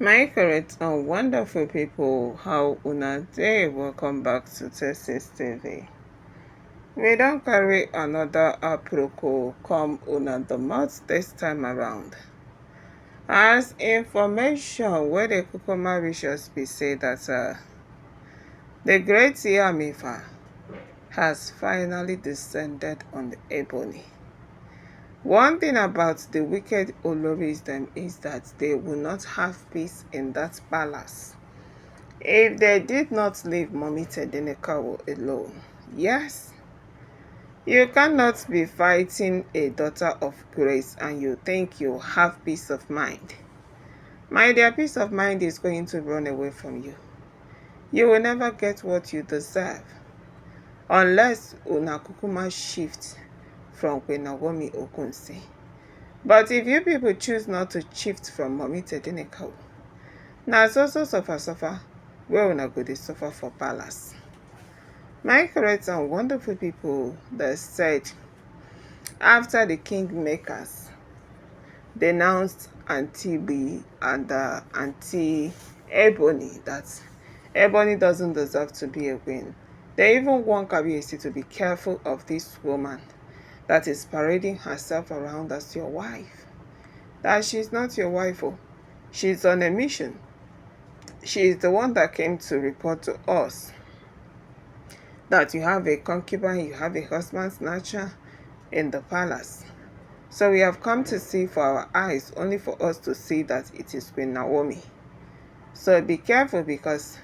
My correct and wonderful people, how una dey? Welcome back to Texas TV. We don't carry another aproko come una the mouth this time around. As information wey dey kukuma reach us be say that the great Yamifa has finally descended on the Ebóny. One thing about the wicked oloris them is that they will not have peace in that palace if they did not leave Mommy Tedenekawo alone. Yes, you cannot be fighting a daughter of grace and you think you have peace of mind. My dear, peace of mind is going to run away from you. You will never get what you deserve unless una kukuma shift from queennaomi ogunwusi. But if you people choose not to shift from Mommy Tedenekawo, na so suffer wey una go dey suffer for palace. My correct and wonderful people that said after the Kingmakers denounced Auntie B and Auntie Ebóny that Ebóny doesn't deserve to be a queen, they even want Kabiyesi to be careful of this woman that is parading herself around as your wife. That she's not your wife, oh. She's on a mission. She is the one that came to report to us that you have a concubine, you have a husband snatcher in the palace. So we have come to see for our eyes, only for us to see that it is Queen Naomi. So be careful because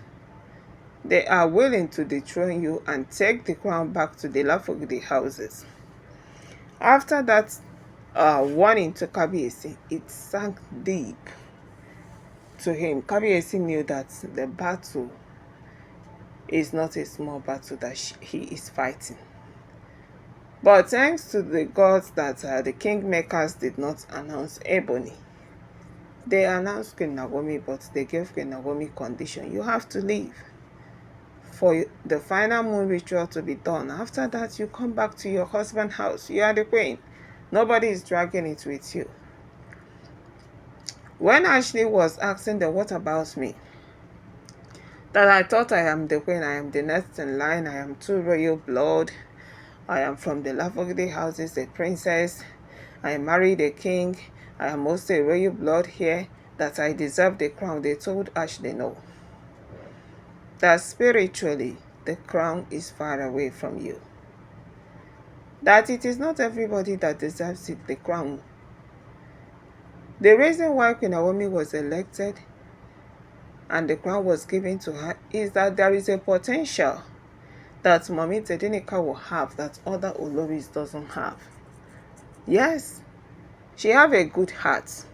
they are willing to dethrone you and take the crown back to the Lafogidi houses. After that warning to Kabiyesi, it sank deep to him. Kabiyesi knew that the battle is not a small battle that he is fighting. But thanks to the gods that the Kingmakers did not announce Ebóny. They announced Queen Naomi, but they gave Queen Naomi condition. You have to leave for the final moon ritual to be done. After that, you come back to your husband's house. You are the queen. Nobody is dragging it with you. When Ashley was asking them, what about me? That I thought I am the queen, I am the next in line, I am too royal blood, I am from the Lafogidi houses, a princess, I married a king, I am also a royal blood here, that I deserve the crown. They told Ashley no. That spiritually, the crown is far away from you. That it is not everybody that deserves it, the crown. The reason why Queen Naomi was elected and the crown was given to her is that there is a potential that Mommy Tedenekawo will have that other oloris doesn't have. Yes, she have a good heart.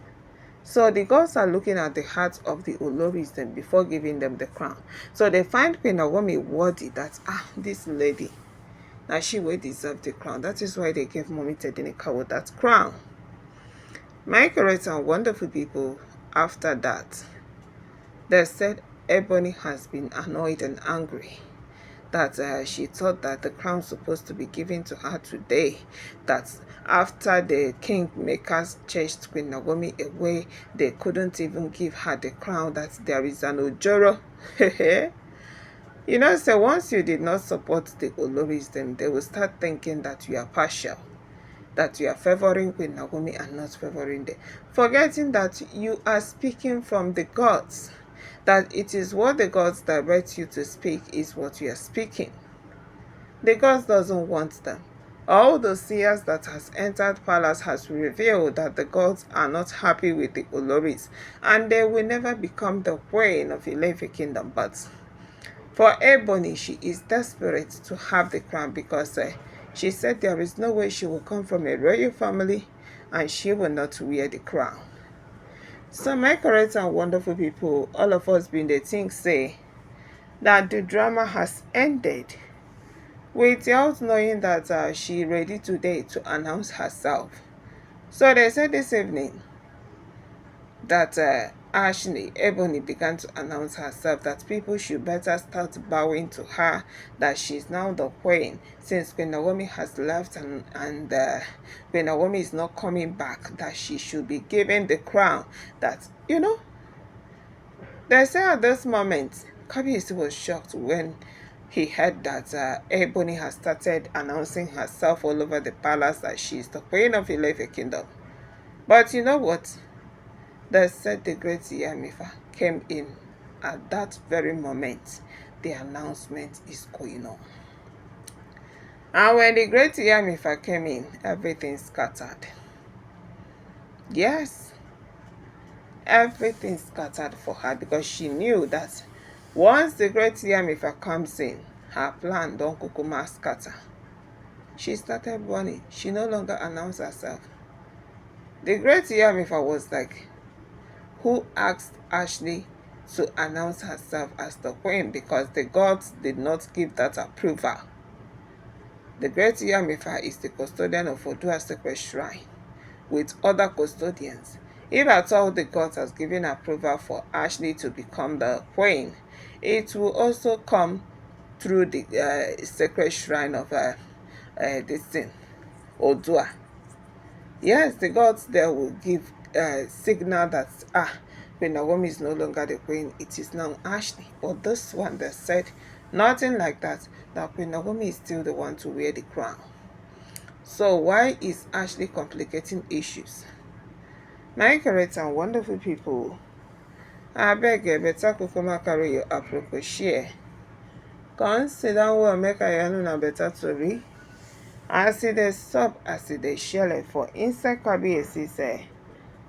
So the gods are looking at the heart of the oloris then before giving them the crown. So they find Queen Naomi worthy that this lady, now she will deserve the crown. That is why they gave Mommy Tedenekawo that crown. My correct and wonderful people, after that, they said Ebóny has been annoyed and angry that she thought that the crown was supposed to be given to her today. That after the Kingmakers chased Queen Naomi away, they couldn't even give her the crown, that there is an ojoro. You know, so once you did not support the oloris, then they will start thinking that you are partial, that you are favoring Queen Naomi and not favoring them, forgetting that you are speaking from the gods, that it is what the gods direct you to speak is what you are speaking. The gods doesn't want them. All the seers that has entered palace has revealed that the gods are not happy with the oloris and they will never become the queen of Ilefe kingdom. But for Ebóny, she is desperate to have the crown because she said there is no way she will come from a royal family and she will not wear the crown. So my correct and wonderful people, all of us been the think say that the drama has ended without knowing that she ready today to announce herself. So they said this evening that Ashley, Ebóny began to announce herself, that people should better start bowing to her, that she's now the queen since Queen Naomi has left and Queen Naomi is not coming back, that she should be given the crown. That, you know, They say at this moment, Kabiyesi was shocked when he heard that Ebóny has started announcing herself all over the palace that she is the queen of Ilefe kingdom. But you know what? They said the great Yamifa came in at that very moment. The announcement is going on. And when the great Yamifa came in, everything scattered. Yes, everything scattered for her because she knew that once the great Yamifa comes in, her plan don't kukuma scatter. She started running. She no longer announced herself. The great Yamifa was like, who asked Ashley to announce herself as the queen because the gods did not give that approval. The great Yamifa is the custodian of Oduduwa sacred shrine with other custodians. If at all the gods has given approval for Ashley to become the queen, it will also come through the sacred shrine of this thing, Oduduwa. Yes, the gods there will give signal that Queen Naomi is no longer the queen, it is now Ashley. But this one that said nothing like that, that Queen Naomi is still the one to wear the crown. So why is Ashley complicating issues? My correct and wonderful people, I beg you, better kukuma carry your appropriate share. Come sit down well, make I yarn una better tori. As e dey sup, as e dey shele for inside Kabiyesi's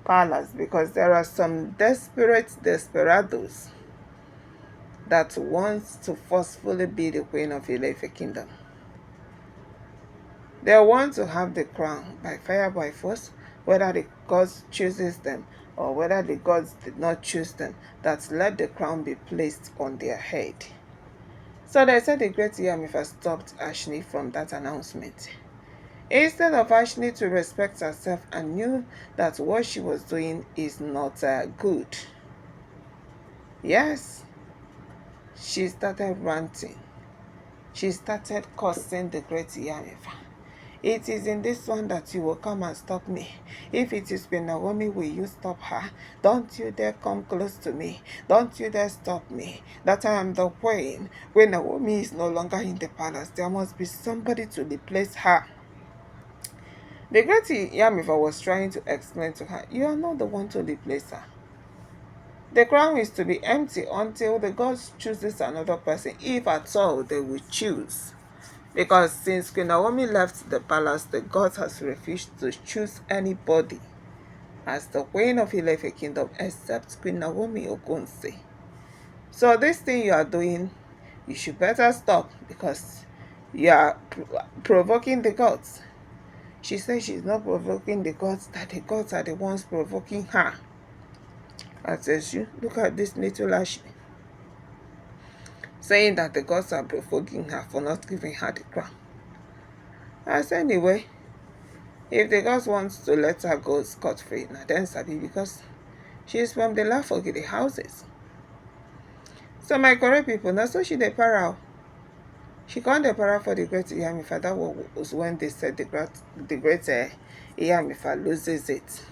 palace, because there are some desperate desperados that wants to forcefully be the queen of Ilefe kingdom. They want to have the crown by fire by force, whether the gods chooses them or whether the gods did not choose them, that let the crown be placed on their head. So they said the great Yamifa stopped Ashley from that announcement. Instead of Ashley to respect herself and knew that what she was doing is not good. Yes, she started ranting. She started cursing the great Yamifa. It is in this one that you will come and stop me. If it is Queen Naomi, will you stop her? Don't you dare come close to me. Don't you dare stop me. That I am the queen. Queen Naomi is no longer in the palace. There must be somebody to replace her. The great Yamifa was trying to explain to her, you are not the one to replace her. The crown is to be empty until the gods chooses another person, if at all they will choose. Because since Queen Naomi left the palace, the gods has refused to choose anybody as the queen of Ilefe kingdom except Queen Naomi Ogunwusi. So this thing you are doing, you should better stop because you are provoking the gods. She said she's not provoking the gods, that the gods are the ones provoking her. I says, you look at this little Ashley, saying that the gods are provoking her for not giving her the crown. As anyway, if the gods want to let her go scot-free, now then sabi because she is from the Lafogide houses. So my correct people, now so she dey para. She can't dey para for the great Yamifa. That was when they said the great Yamifa loses it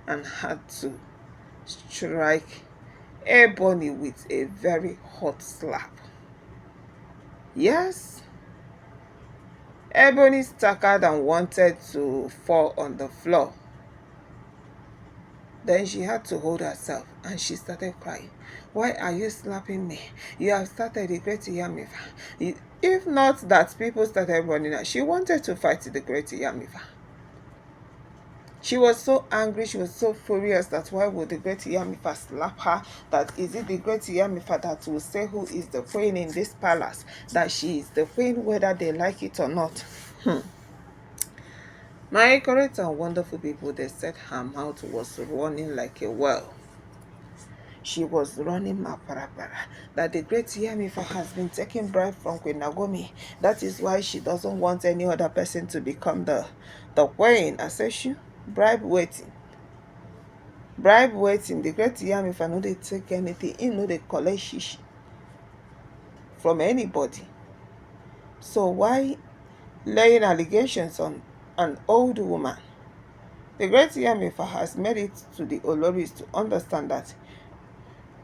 and had to strike Ebóny with a very hot slap. Yes, Ebóny staggered and wanted to fall on the floor. Then she had to hold herself and she started crying. Why are you slapping me? You have started the great Yamifa. If not that people started running out, she wanted to fight the great Yamifa. She was so angry, she was so furious that why would the great Yamifa slap her? That is it the great Yamifa that will say who is the queen in this palace? That she is the queen whether they like it or not. My correct and wonderful people, they said her mouth was running like a well. She was running maparapara. That the great Yamifa has been taking bribe from Queen Naomi. That is why she doesn't want any other person to become the queen. I said, she bribe waiting. Bribe waiting. The great Yamifa no dey take anything. He no dey collect shishi from anybody. So why laying allegations on an old woman? The great Yamifa has made it to the oloris to understand that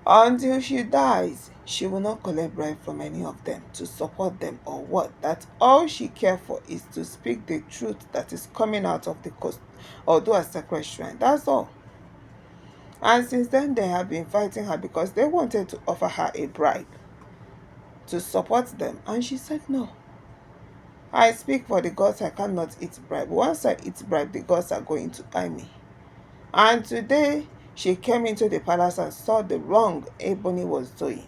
Until she dies, she will not collect bribe from any of them to support them or what. That all she cares for is to speak the truth that is coming out of the coast or do a sacred shrine. That's all. And since then, they have been fighting her because they wanted to offer her a bribe to support them. And she said, no. I speak for the gods, I cannot eat bribe. Once I eat bribe, the gods are going to eye me. And today, she came into the palace and saw the wrong Ebóny was doing.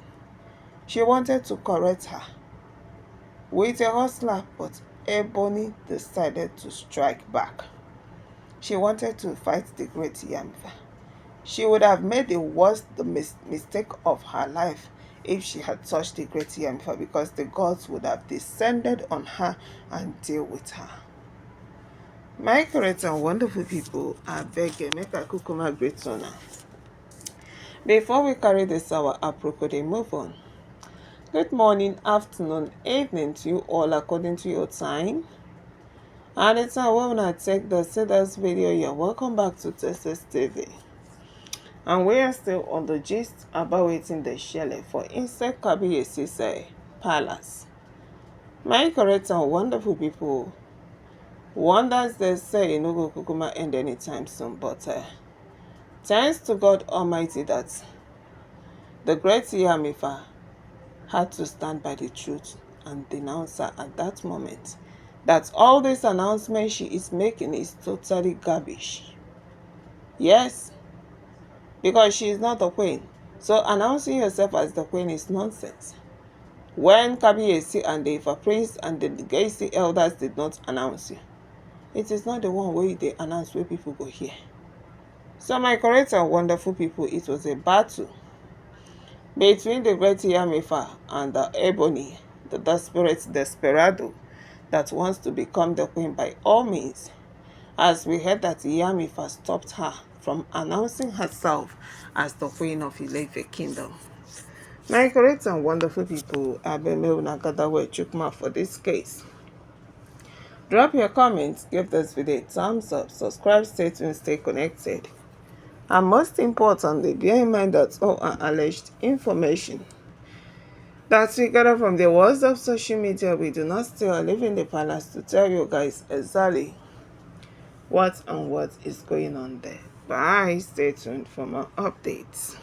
She wanted to correct her with a hot slap, but Ebóny decided to strike back. She wanted to fight the great Yamifa. She would have made the worst mistake of her life if she had touched the great Yamifa, because the gods would have descended on her and deal with her. My correct and wonderful people, I beg you, make a kukuma great honor. Before we carry this our apropos, they move on. Good morning, afternoon, evening to you all according to your time. And it's time when I take the see this video. You're welcome back to Texas TV. And we are still on the gist about waiting the shell for inside Kabiyesi's palace. My correct and wonderful people, wonders they say no go kukuma end anytime soon, but thanks to God Almighty that the great Yamifa had to stand by the truth and denounce her at that moment. That all this announcement she is making is totally garbage. Yes, because she is not the queen. So announcing yourself as the queen is nonsense. When Kabiyesi and the Ifa prince and the Gaisi elders did not announce you, it is not the one way they announce where people go hear. So my correct and wonderful people, it was a battle between the great Yamifa and the Ebóny, the desperate desperado that wants to become the queen by all means. As we heard that Yamifa stopped her from announcing herself as the queen of Ilefe kingdom. My correct and wonderful people, I beg una gather where chukma for this case. Drop your comments, give this video a thumbs up, subscribe, stay tuned, stay connected. And most importantly, bear in mind that all are alleged information that we gather from the worlds of social media. We do not still live in the palace to tell you guys exactly what is going on there. Bye. Stay tuned for more updates.